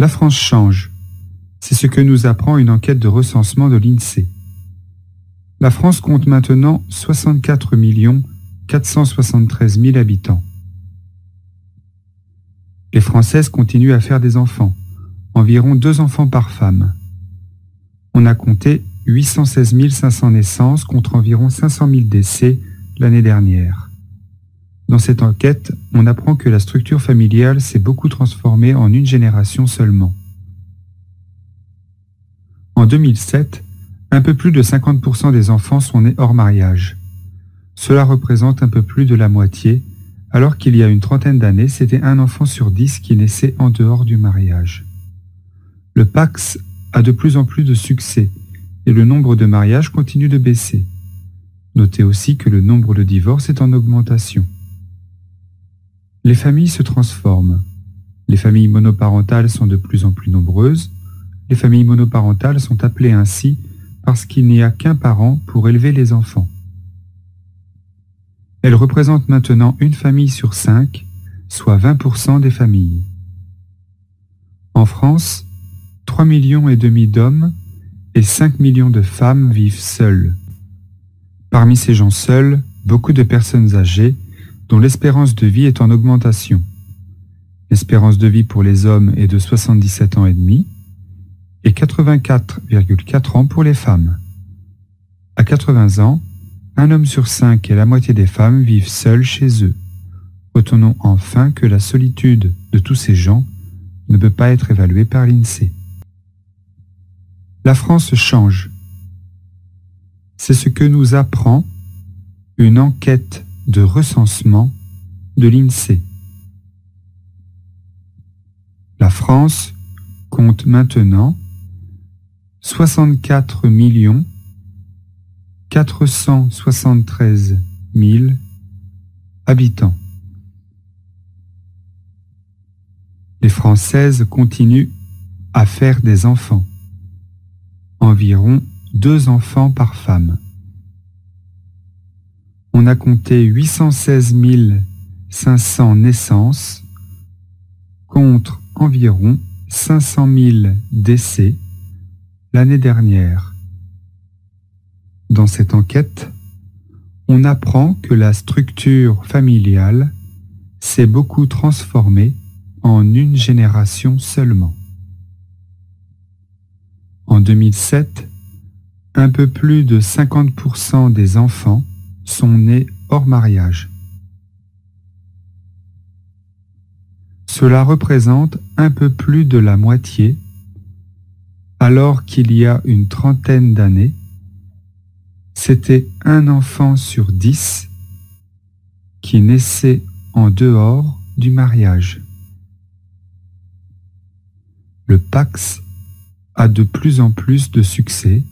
La France change. C'est ce que nous apprend une enquête de recensement de l'INSEE. La France compte maintenant 64 473 000 habitants. Les Françaises continuent à faire des enfants, environ 2 enfants par femme. On a compté 816 500 naissances contre environ 500 000 décès l'année dernière. Dans cette enquête, on apprend que la structure familiale s'est beaucoup transformée en une génération seulement. En 2007, un peu plus de 50% des enfants sont nés hors mariage. Cela représente un peu plus de la moitié, alors qu'il y a une trentaine d'années, c'était 1 enfant sur 10 qui naissait en dehors du mariage. Le PACS a de plus en plus de succès et le nombre de mariages continue de baisser. Notez aussi que le nombre de divorces est en augmentation. Les familles se transforment. Les familles monoparentales sont de plus en plus nombreuses. Les familles monoparentales sont appelées ainsi parce qu'il n'y a qu'un parent pour élever les enfants. Elles représentent maintenant une famille sur 5, soit 20% des familles. En France, 3,5 millions d'hommes et 5 millions de femmes vivent seuls. Parmi ces gens seuls, beaucoup de personnes âgées dont l'espérance de vie est en augmentation. L'espérance de vie pour les hommes est de 77 ans et demi et 84,4 ans pour les femmes. À 80 ans, 1 homme sur 5 et la moitié des femmes vivent seuls chez eux. Retenons enfin que la solitude de tous ces gens ne peut pas être évaluée par l'INSEE. La France change. C'est ce que nous apprend une enquête de recensement de l'INSEE. La France compte maintenant 64 473 000 habitants. Les Françaises continuent à faire des enfants, environ 2 enfants par femme. On a compté 816 500 naissances contre environ 500 000 décès l'année dernière. Dans cette enquête, on apprend que la structure familiale s'est beaucoup transformée en une génération seulement. En 2007, un peu plus de 50% des enfants sont nés hors mariage. Cela représente un peu plus de la moitié, alors qu'il y a une trentaine d'années, c'était 1 enfant sur 10 qui naissait en dehors du mariage. Le PACS a de plus en plus de succès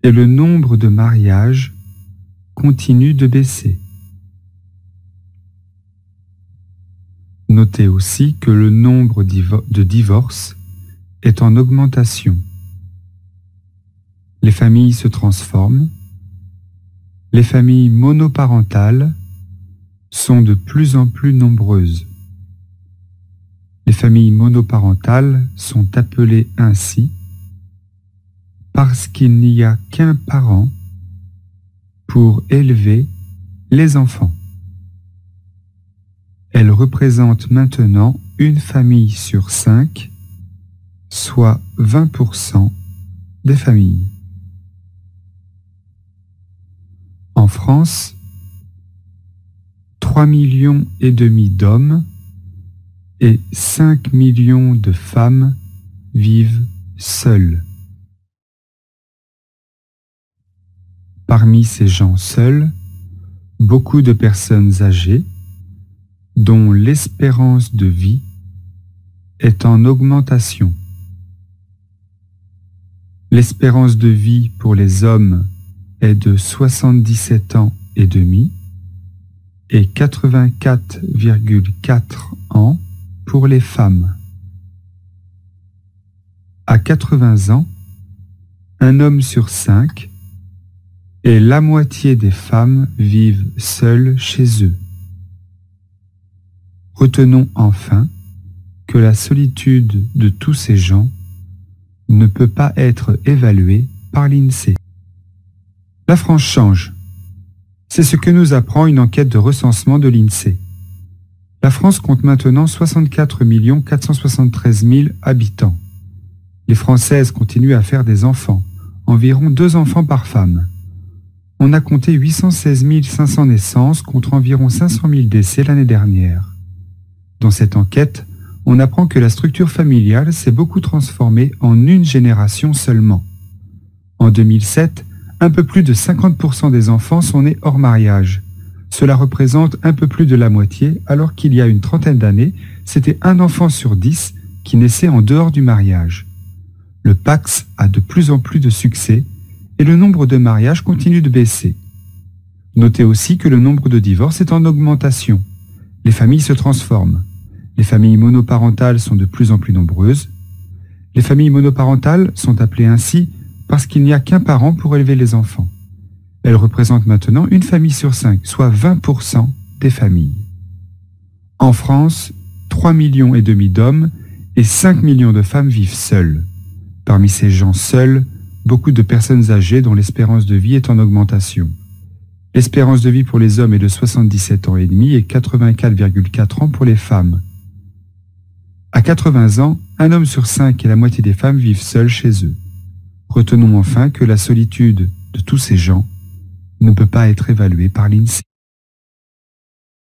et le nombre de mariages continue de baisser. Notez aussi que le nombre de divorces est en augmentation. Les familles se transforment. Les familles monoparentales sont de plus en plus nombreuses. Les familles monoparentales sont appelées ainsi parce qu'il n'y a qu'un parent pour élever les enfants. Elles représentent maintenant une famille sur 5, soit 20% des familles. En France, 3,5 millions d'hommes et 5 millions de femmes vivent seuls. Parmi ces gens seuls, beaucoup de personnes âgées dont l'espérance de vie est en augmentation. L'espérance de vie pour les hommes est de 77 ans et demi et 84,4 ans pour les femmes. À 80 ans, 1 homme sur 5 et la moitié des femmes vivent seules chez eux. Retenons enfin que la solitude de tous ces gens ne peut pas être évaluée par l'INSEE. La France change. C'est ce que nous apprend une enquête de recensement de l'INSEE. La France compte maintenant 64 473 000 habitants. Les Françaises continuent à faire des enfants, environ 2 enfants par femme. On a compté 816 500 naissances contre environ 500 000 décès l'année dernière. Dans cette enquête, on apprend que la structure familiale s'est beaucoup transformée en une génération seulement. En 2007, un peu plus de 50% des enfants sont nés hors mariage. Cela représente un peu plus de la moitié, alors qu'il y a une trentaine d'années, c'était 1 enfant sur 10 qui naissait en dehors du mariage. Le PACS a de plus en plus de succès et le nombre de mariages continue de baisser. Notez aussi que le nombre de divorces est en augmentation. Les familles se transforment. Les familles monoparentales sont de plus en plus nombreuses. Les familles monoparentales sont appelées ainsi parce qu'il n'y a qu'un parent pour élever les enfants. Elles représentent maintenant une famille sur 5, soit 20% des familles. En France, 3,5 millions d'hommes et 5 millions de femmes vivent seules. Parmi ces gens seuls, beaucoup de personnes âgées dont l'espérance de vie est en augmentation. L'espérance de vie pour les hommes est de 77 ans et demi et 84,4 ans pour les femmes. À 80 ans, un homme sur 5 et la moitié des femmes vivent seuls chez eux. Retenons enfin que la solitude de tous ces gens ne peut pas être évaluée par l'INSEE.